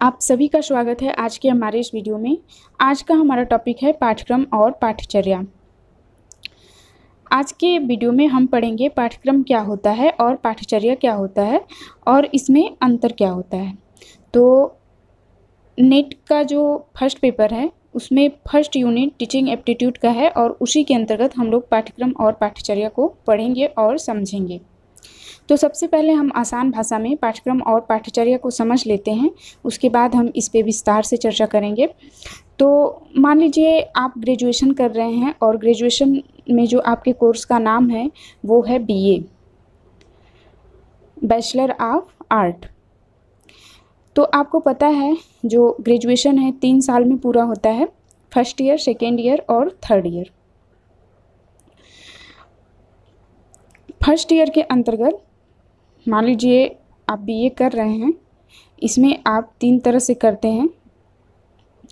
आप सभी का स्वागत है आज के हमारे इस वीडियो में। आज का हमारा टॉपिक है पाठ्यक्रम और पाठ्यचर्या। आज के वीडियो में हम पढ़ेंगे पाठ्यक्रम क्या होता है और पाठ्यचर्या क्या होता है और इसमें अंतर क्या होता है। तो नेट का जो फर्स्ट पेपर है उसमें फर्स्ट यूनिट टीचिंग एप्टीट्यूड का है और उसी के अंतर्गत हम लोग पाठ्यक्रम और पाठ्यचर्या को पढ़ेंगे और समझेंगे। तो सबसे पहले हम आसान भाषा में पाठ्यक्रम और पाठ्यचर्या को समझ लेते हैं, उसके बाद हम इस पे विस्तार से चर्चा करेंगे। तो मान लीजिए आप ग्रेजुएशन कर रहे हैं और ग्रेजुएशन में जो आपके कोर्स का नाम है वो है बीए, बैचलर ऑफ आर्ट। तो आपको पता है जो ग्रेजुएशन है 3 साल में पूरा होता है, फर्स्ट ईयर, सेकेंड ईयर और थर्ड ईयर। फर्स्ट ईयर के अंतर्गत मान लीजिए आप बीए कर रहे हैं, इसमें आप 3 तरह से करते हैं।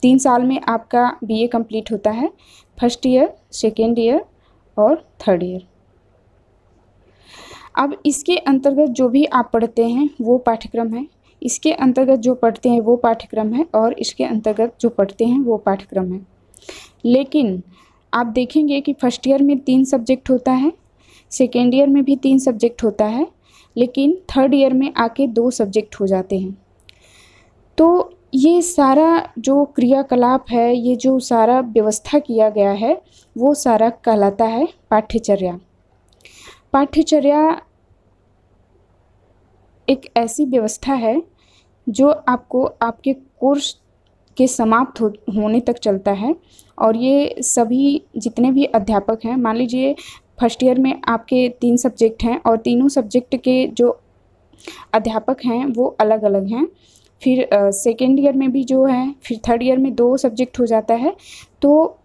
3 साल में आपका बीए कंप्लीट होता है, फर्स्ट ईयर, सेकेंड ईयर और थर्ड ईयर। अब इसके अंतर्गत जो भी आप पढ़ते हैं वो पाठ्यक्रम है, इसके अंतर्गत जो पढ़ते हैं वो पाठ्यक्रम है और इसके अंतर्गत जो पढ़ते हैं वो पाठ्यक्रम है। लेकिन आप देखेंगे कि फर्स्ट ईयर में 3 सब्जेक्ट होता है, सेकेंड ईयर में भी 3 सब्जेक्ट होता है, लेकिन थर्ड ईयर में आके 2 सब्जेक्ट हो जाते हैं। तो ये सारा जो क्रियाकलाप है, ये जो सारा व्यवस्था किया गया है वो सारा कहलाता है पाठ्यचर्या। पाठ्यचर्या एक ऐसी व्यवस्था है जो आपको आपके कोर्स के समाप्त होने तक चलता है। और ये सभी जितने भी अध्यापक हैं, मान लीजिए फर्स्ट ईयर में आपके 3 सब्जेक्ट हैं और तीनों सब्जेक्ट के जो अध्यापक हैं वो अलग अलग हैं। फिर सेकेंड ईयर में भी जो है, फिर थर्ड ईयर में 2 सब्जेक्ट हो जाता है। तो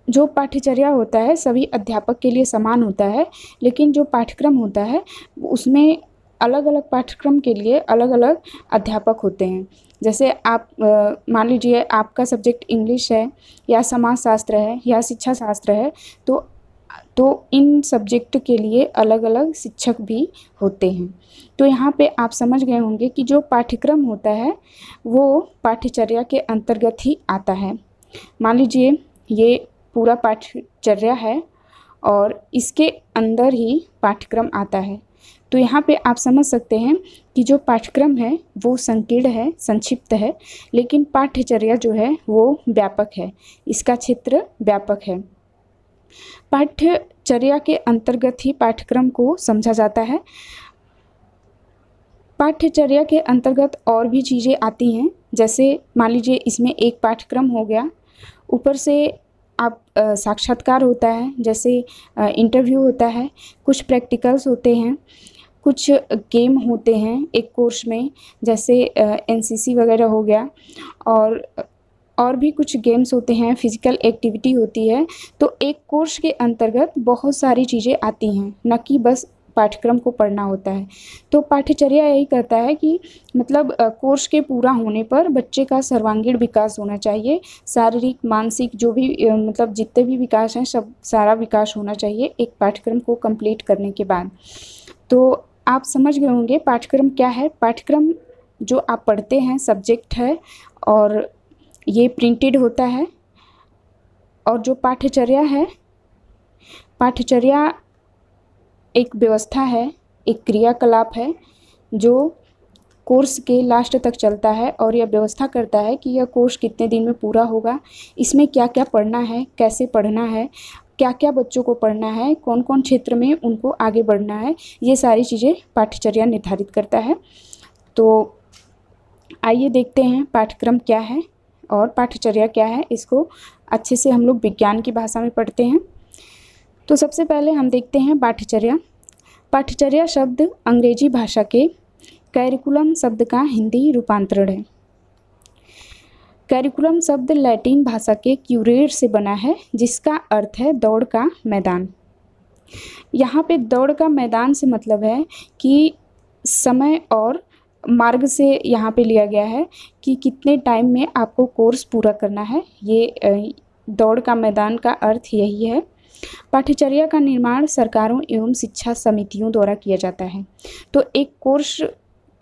जो पाठ्यचर्या होता है सभी अध्यापक के लिए समान होता है, लेकिन जो पाठ्यक्रम होता है उसमें अलग अलग पाठ्यक्रम के लिए अलग अलग अध्यापक होते हैं। जैसे आप मान लीजिए आपका सब्जेक्ट इंग्लिश है या समाजशास्त्र है या शिक्षा शास्त्र है, तो इन सब्जेक्ट के लिए अलग अलग शिक्षक भी होते हैं। तो यहाँ पे आप समझ गए होंगे कि जो पाठ्यक्रम होता है वो पाठ्यचर्या के अंतर्गत ही आता है। मान लीजिए ये पूरा पाठ्यचर्या है और इसके अंदर ही पाठ्यक्रम आता है। तो यहाँ पे आप समझ सकते हैं कि जो पाठ्यक्रम है वो संकीर्ण है, संक्षिप्त है, लेकिन पाठ्यचर्या जो है वो व्यापक है, इसका क्षेत्र व्यापक है। पाठ्यचर्या के अंतर्गत ही पाठ्यक्रम को समझा जाता है। पाठ्यचर्या के अंतर्गत और भी चीज़ें आती हैं, जैसे मान लीजिए इसमें एक पाठ्यक्रम हो गया, ऊपर से आप साक्षात्कार होता है, जैसे इंटरव्यू होता है, कुछ प्रैक्टिकल्स होते हैं, कुछ गेम होते हैं एक कोर्स में, जैसे एनसीसी वगैरह हो गया, और भी कुछ गेम्स होते हैं, फिजिकल एक्टिविटी होती है। तो एक कोर्स के अंतर्गत बहुत सारी चीज़ें आती हैं, न कि बस पाठ्यक्रम को पढ़ना होता है। तो पाठ्यचर्या यही कहता है कि मतलब कोर्स के पूरा होने पर बच्चे का सर्वांगीण विकास होना चाहिए, शारीरिक, मानसिक, जो भी मतलब जितने भी विकास हैं सब सारा विकास होना चाहिए एक पाठ्यक्रम को कंप्लीट करने के बाद। तो आप समझ गए होंगे पाठ्यक्रम क्या है। पाठ्यक्रम जो आप पढ़ते हैं सब्जेक्ट है और ये प्रिंटेड होता है। और जो पाठ्यचर्या है, पाठ्यचर्या एक व्यवस्था है, एक क्रियाकलाप है जो कोर्स के लास्ट तक चलता है और यह व्यवस्था करता है कि यह कोर्स कितने दिन में पूरा होगा, इसमें क्या क्या पढ़ना है, कैसे पढ़ना है, क्या क्या बच्चों को पढ़ना है, कौन कौन क्षेत्र में उनको आगे बढ़ना है, ये सारी चीज़ें पाठ्यचर्या निर्धारित करता है। तो आइए देखते हैं पाठ्यक्रम क्या है और पाठ्यचर्या क्या है, इसको अच्छे से हम लोग विज्ञान की भाषा में पढ़ते हैं। तो सबसे पहले हम देखते हैं पाठ्यचर्या। पाठ्यचर्या शब्द अंग्रेजी भाषा के कैरिकुलम शब्द का हिंदी रूपांतरण है। कैरिकुलम शब्द लैटिन भाषा के क्यूरेट से बना है, जिसका अर्थ है दौड़ का मैदान। यहाँ पे दौड़ का मैदान से मतलब है कि समय और मार्ग से यहाँ पे लिया गया है कि कितने टाइम में आपको कोर्स पूरा करना है। ये दौड़ का मैदान का अर्थ यही है। पाठ्यचर्या का निर्माण सरकारों एवं शिक्षा समितियों द्वारा किया जाता है। तो एक कोर्स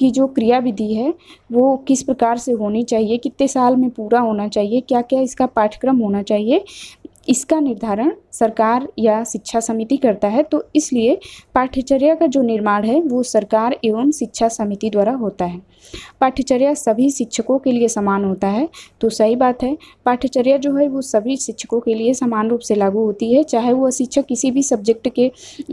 की जो क्रियाविधि है वो किस प्रकार से होनी चाहिए, कितने साल में पूरा होना चाहिए, क्या क्या इसका पाठ्यक्रम होना चाहिए, इसका निर्धारण सरकार या शिक्षा समिति करता है। तो इसलिए पाठ्यचर्या का जो निर्माण है वो सरकार एवं शिक्षा समिति द्वारा होता है। पाठ्यचर्या सभी शिक्षकों के लिए समान होता है, तो सही बात है, पाठ्यचर्या जो है वो सभी शिक्षकों के लिए समान रूप से लागू होती है, चाहे वह शिक्षक किसी भी सब्जेक्ट के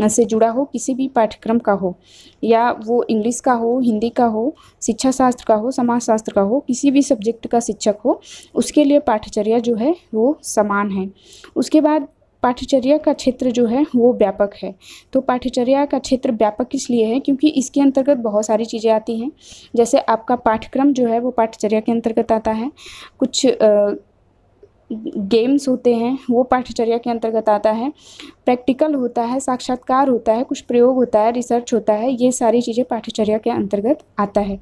से जुड़ा हो, किसी भी पाठ्यक्रम का हो, या वो इंग्लिश का हो, हिंदी का हो, शिक्षा शास्त्र का हो, समाज शास्त्र का हो, किसी भी सब्जेक्ट का शिक्षक हो, उसके लिए पाठ्यचर्या जो है वो समान है। उसके बाद पाठ्यचर्या का क्षेत्र जो है वो व्यापक है। तो पाठ्यचर्या का क्षेत्र व्यापक इसलिए है क्योंकि इसके अंतर्गत बहुत सारी चीज़ें आती हैं। जैसे आपका पाठ्यक्रम जो है वो पाठ्यचर्या के अंतर्गत आता है, कुछ गेम्स होते हैं वो पाठ्यचर्या के अंतर्गत आता है, प्रैक्टिकल होता है, साक्षात्कार होता है, कुछ प्रयोग होता है, रिसर्च होता है, ये सारी चीज़ें पाठ्यचर्या के अंतर्गत आता है।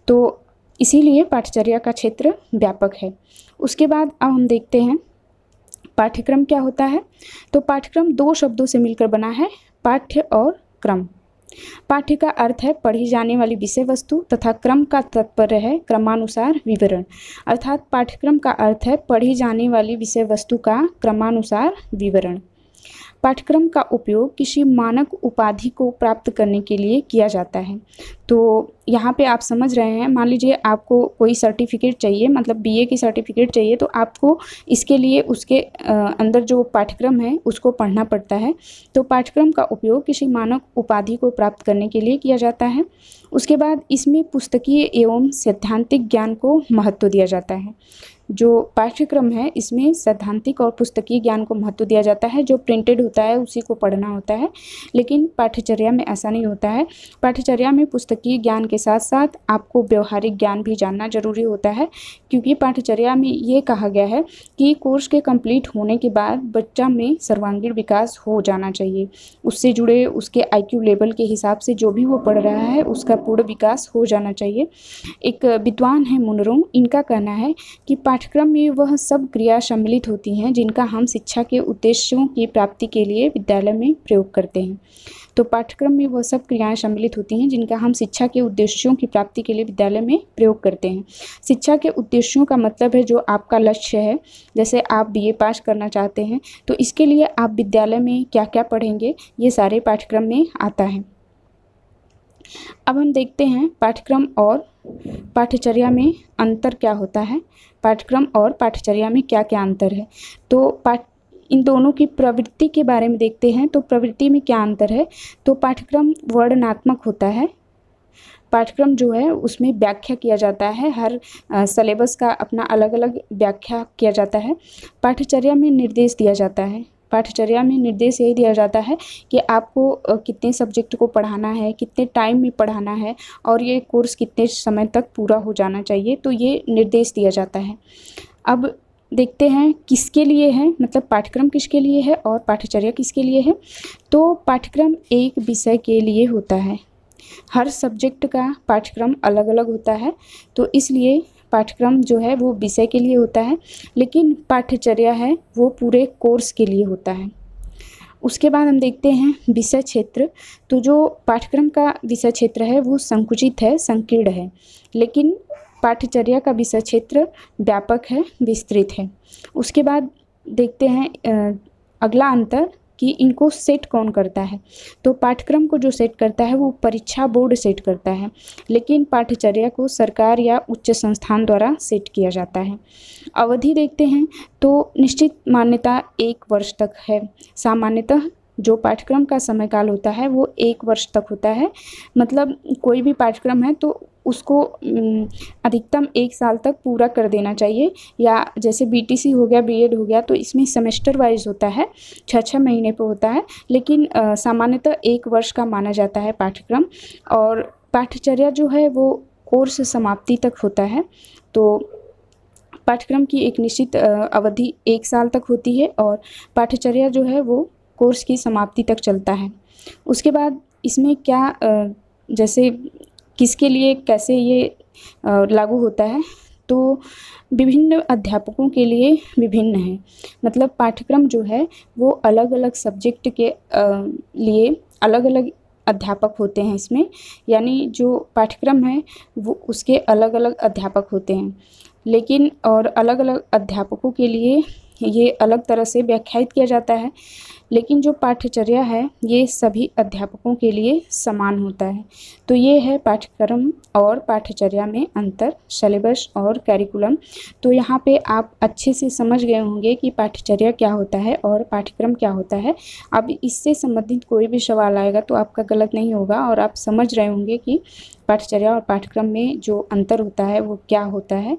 तो इसीलिए पाठ्यचर्या का क्षेत्र व्यापक है। उसके बाद अब हम देखते हैं पाठ्यक्रम क्या होता है। तो पाठ्यक्रम दो शब्दों से मिलकर बना है, पाठ्य और क्रम। पाठ्य का अर्थ है पढ़ी जाने वाली विषय वस्तु तथा क्रम का तात्पर्य है क्रमानुसार विवरण। अर्थात पाठ्यक्रम का अर्थ है पढ़ी जाने वाली विषय वस्तु का क्रमानुसार विवरण। पाठ्यक्रम का उपयोग किसी मानक उपाधि को प्राप्त करने के लिए किया जाता है। तो यहाँ पे आप समझ रहे हैं, मान लीजिए आपको कोई सर्टिफिकेट चाहिए, मतलब बीए की सर्टिफिकेट चाहिए, तो आपको इसके लिए उसके अंदर जो पाठ्यक्रम है उसको पढ़ना पड़ता है। तो पाठ्यक्रम का उपयोग किसी मानक उपाधि को प्राप्त करने के लिए किया जाता है। उसके बाद इसमें पुस्तकीय एवं सैद्धांतिक ज्ञान को महत्व दिया जाता है। जो पाठ्यक्रम है इसमें सैद्धांतिक और पुस्तकीय ज्ञान को महत्व दिया जाता है, जो प्रिंटेड होता है उसी को पढ़ना होता है, लेकिन पाठ्यचर्या में ऐसा नहीं होता है। पाठ्यचर्या में पुस्तकीय ज्ञान के साथ साथ आपको व्यवहारिक ज्ञान भी जानना जरूरी होता है, क्योंकि पाठ्यचर्या में ये कहा गया है कि कोर्स के कंप्लीट होने के बाद बच्चा में सर्वांगीण विकास हो जाना चाहिए, उससे जुड़े उसके IQ लेवल के हिसाब से जो भी वो पढ़ रहा है उसका पूर्ण विकास हो जाना चाहिए। एक विद्वान है मुनरो, इनका कहना है कि पाठ्यक्रम में वह सब क्रिया सम्मिलित होती हैं जिनका हम शिक्षा के उद्देश्यों की प्राप्ति के लिए विद्यालय में प्रयोग करते हैं। तो पाठ्यक्रम में वह सब क्रियाएं सम्मिलित होती हैं जिनका हम शिक्षा के उद्देश्यों की प्राप्ति के लिए विद्यालय में प्रयोग करते हैं। शिक्षा के उद्देश्यों का मतलब है जो आपका लक्ष्य है, जैसे आप BA पास करना चाहते हैं तो इसके लिए आप विद्यालय में क्या क्या पढ़ेंगे, ये सारे पाठ्यक्रम में आता है। अब हम देखते हैं पाठ्यक्रम और पाठ्यचर्या में अंतर क्या होता है, पाठ्यक्रम और पाठ्यचर्या में क्या क्या अंतर है। तो इन दोनों की प्रवृत्ति के बारे में देखते हैं। तो प्रवृत्ति में क्या अंतर है, तो पाठ्यक्रम वर्णनात्मक होता है। पाठ्यक्रम जो है उसमें व्याख्या किया जाता है, हर सिलेबस का अपना अलग अलग व्याख्या किया जाता है। पाठ्यचर्या में निर्देश दिया जाता है। पाठ्यचर्या में निर्देश यही दिया जाता है कि आपको कितने सब्जेक्ट को पढ़ाना है, कितने टाइम में पढ़ाना है और ये कोर्स कितने समय तक पूरा हो जाना चाहिए, तो ये निर्देश दिया जाता है। अब देखते हैं किसके लिए है, मतलब पाठ्यक्रम किसके लिए है और पाठ्यचर्या किसके लिए है। तो पाठ्यक्रम एक विषय के लिए होता है, हर सब्जेक्ट का पाठ्यक्रम अलग अलग होता है, तो इसलिए पाठ्यक्रम जो है वो विषय के लिए होता है, लेकिन पाठ्यचर्या है वो पूरे कोर्स के लिए होता है। उसके बाद हम देखते हैं विषय क्षेत्र। तो जो पाठ्यक्रम का विषय क्षेत्र है वो संकुचित है, संकीर्ण है, लेकिन पाठ्यचर्या का विषय क्षेत्र व्यापक है, विस्तृत है। उसके बाद देखते हैं अगला अंतर कि इनको सेट कौन करता है। तो पाठ्यक्रम को जो सेट करता है वो परीक्षा बोर्ड सेट करता है, लेकिन पाठ्यचर्या को सरकार या उच्च संस्थान द्वारा सेट किया जाता है। अवधि देखते हैं तो निश्चित मान्यता 1 वर्ष तक है। सामान्यतः जो पाठ्यक्रम का समय काल होता है वो 1 वर्ष तक होता है, मतलब कोई भी पाठ्यक्रम है तो उसको अधिकतम 1 साल तक पूरा कर देना चाहिए। या जैसे BTC हो गया, B.Ed हो गया, तो इसमें सेमेस्टर वाइज होता है, 6-6 महीने पे होता है, लेकिन सामान्यतः 1 वर्ष का माना जाता है पाठ्यक्रम। और पाठ्यचर्या जो है वो कोर्स समाप्ति तक होता है। तो पाठ्यक्रम की एक निश्चित अवधि 1 साल तक होती है और पाठ्यचर्या जो है वो कोर्स की समाप्ति तक चलता है। उसके बाद इसमें क्या जैसे किसके लिए कैसे ये लागू होता है, तो विभिन्न अध्यापकों के लिए विभिन्न है। मतलब पाठ्यक्रम जो है वो अलग अलग सब्जेक्ट के लिए अलग अलग अध्यापक होते हैं इसमें, यानी जो पाठ्यक्रम है वो उसके अलग अलग अध्यापक होते हैं, लेकिन और अलग अलग अध्यापकों के लिए ये अलग तरह से व्याख्यायित किया जाता है, लेकिन जो पाठ्यचर्या है ये सभी अध्यापकों के लिए समान होता है। तो ये है पाठ्यक्रम और पाठ्यचर्या में अंतर, सिलेबस और कैरिकुलम। तो यहाँ पे आप अच्छे से समझ गए होंगे कि पाठ्यचर्या क्या होता है और पाठ्यक्रम क्या होता है। अब इससे संबंधित कोई भी सवाल आएगा तो आपका गलत नहीं होगा और आप समझ रहे होंगे कि पाठ्यचर्या और पाठ्यक्रम में जो अंतर होता है वो क्या होता है।